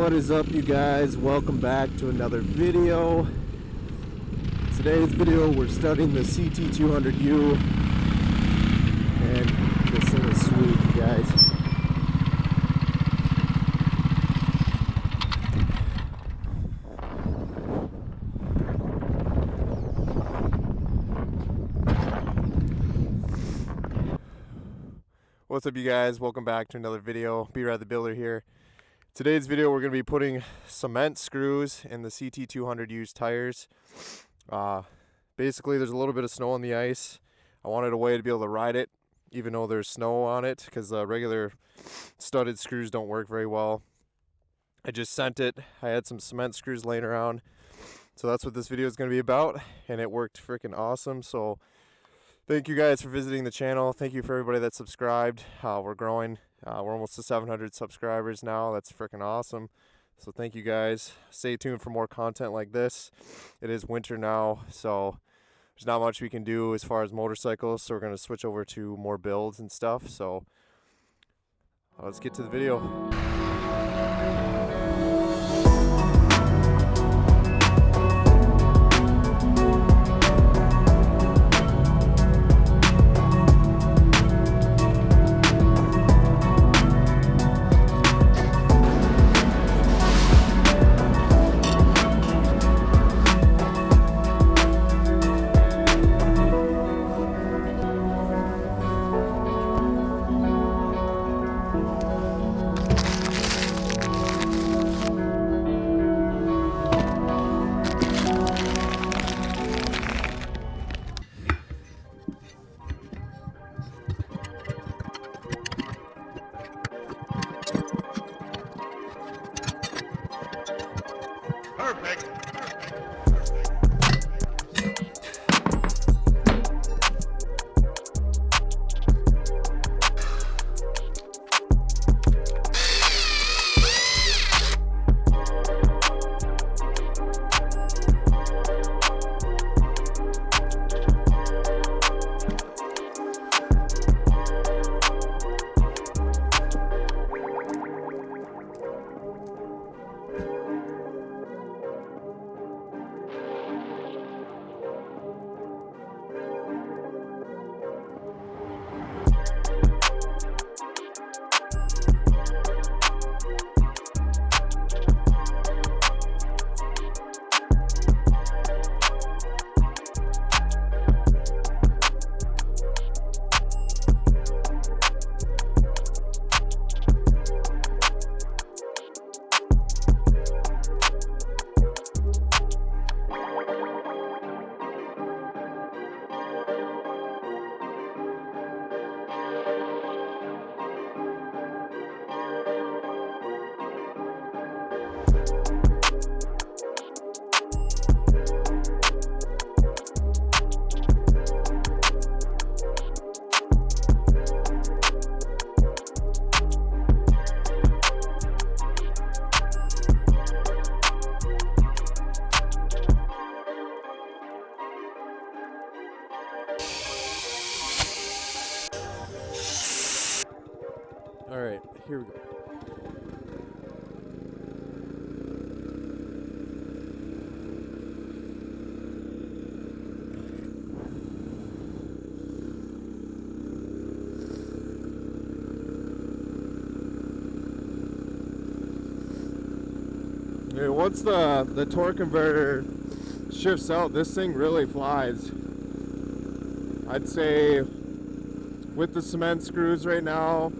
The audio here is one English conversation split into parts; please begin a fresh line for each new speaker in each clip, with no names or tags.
What is up, you guys? Welcome back to another video. Today's video we're studying the ct200u, and this thing is sweet, you guys. What's up, you guys? Welcome back to another video. B-rad the builder here. Today's video we're going to be putting cement screws in the ct200u's tires. Basically there's a little bit of snow on the ice. I wanted a way to be able to ride it even though there's snow on it, because regular studded screws don't work very well. I just sent it. I had some cement screws laying around, so that's what this video is going to be about, and it worked freaking awesome. So thank you guys for visiting the channel. Thank you for everybody that subscribed. We're growing. We're almost to 700 subscribers now. That's freaking awesome. So thank you guys. Stay tuned for more content like this. It is winter now, so there's not much we can do as far as motorcycles. So we're going to switch over to more builds and stuff. So let's get to the video.
Perfect.
All right, here we go. Okay, once the torque converter shifts out, this thing really flies. I'd say with the cement screws right now,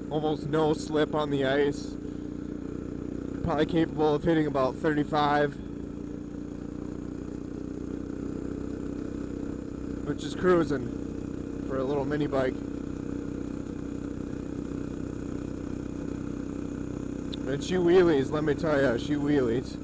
almost no slip on the ice. Probably capable of hitting about 35, which is cruising for a little mini bike. And she wheelies, let me tell you, she wheelies.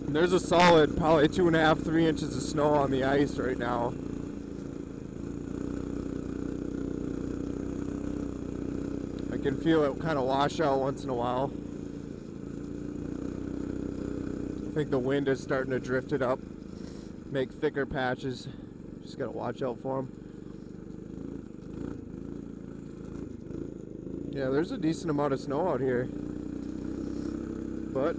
There's a solid probably 2.5, 3 inches of snow on the ice right now. I can feel it kind of wash out once in a while. think the wind is starting to drift it up, make thicker patches. Just gotta watch out for them. Yeah, there's a decent amount of snow out here, but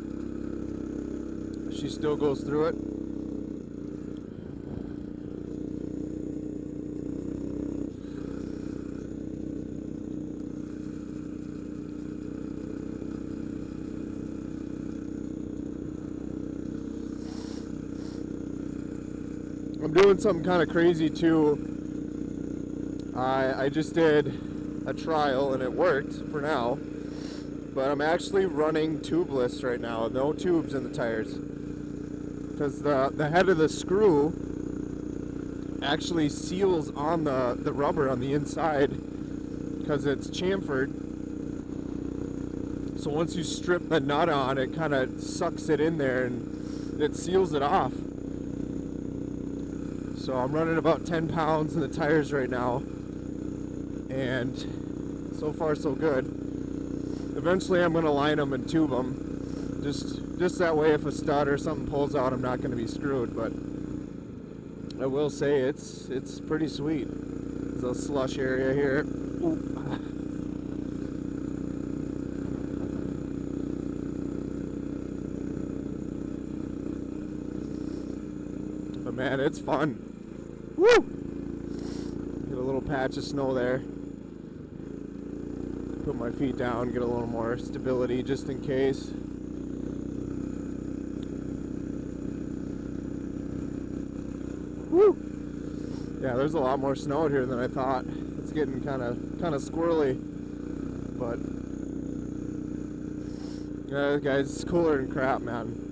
she still goes through it. I'm doing something kind of crazy too. I just did a trial and it worked for now, but I'm actually running tubeless right now, no tubes in the tires, because the head of the screw actually seals on the rubber on the inside because it's chamfered. So once you strip the nut on, it kind of sucks it in there and it seals it off. So I'm running about 10 pounds in the tires right now, and so far so good. Eventually I'm going to line them and tube them, just that way if a stud or something pulls out, I'm not going to be screwed. But I will say it's pretty sweet. There's a slush area here. Ooh. But man, it's fun. Woo! Get a little patch of snow there. Put my feet down, get a little more stability just in case. Woo! Yeah, there's a lot more snow out here than I thought. It's getting kind of squirrely, but yeah, guys, it's cooler than crap, man.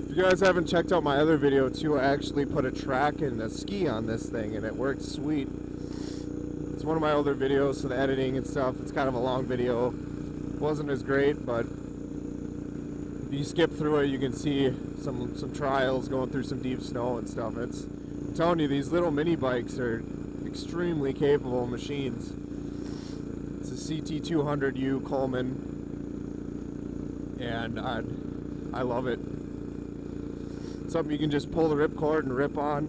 If you guys haven't checked out my other video too, I actually put a track and a ski on this thing and it worked sweet. It's one of my older videos, so the editing and stuff, it's kind of a long video. Wasn't as great, but if you skip through it, you can see some trials going through some deep snow and stuff. I'm telling you, these little mini bikes are extremely capable machines. It's a ct200u Coleman, and I love it. Something you can just pull the ripcord and rip on.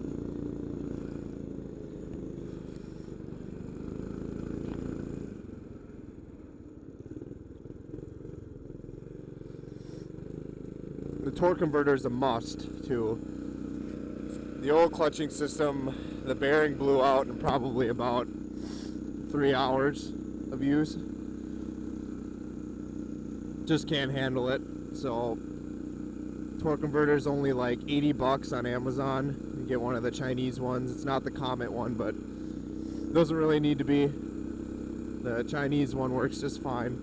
The torque converter is a must too. The old clutching system, the bearing blew out in probably about 3 hours of use. Just can't handle it. So torque converter is only like 80 bucks on Amazon. You get one of the Chinese ones. It's not the Comet one, but it doesn't really need to be. The Chinese one works just fine.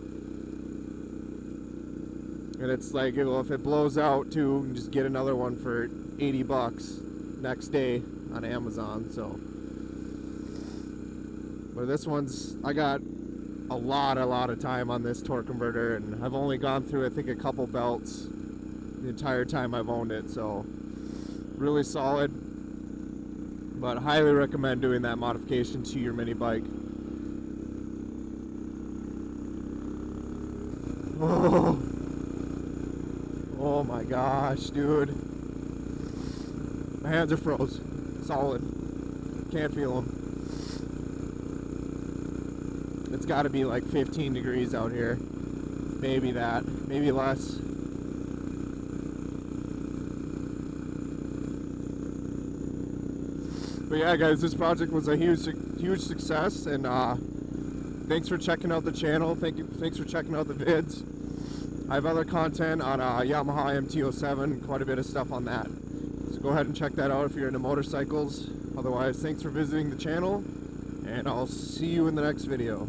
And it's like, if it blows out too, you can just get another one for 80 bucks next day on Amazon. So, but this one's, I got a lot of time on this torque converter, and I've only gone through, I think, a couple belts the entire time I've owned it. So really solid, but highly recommend doing that modification to your mini bike. Oh my gosh, dude, my hands are froze solid, can't feel them. It's got to be like 15 degrees out here, maybe that, maybe less. But yeah, guys, this project was a huge success, and thanks for checking out the channel. Thanks for checking out the vids. I have other content on Yamaha MT-07, quite a bit of stuff on that. So go ahead and check that out if you're into motorcycles. Otherwise, thanks for visiting the channel, and I'll see you in the next video.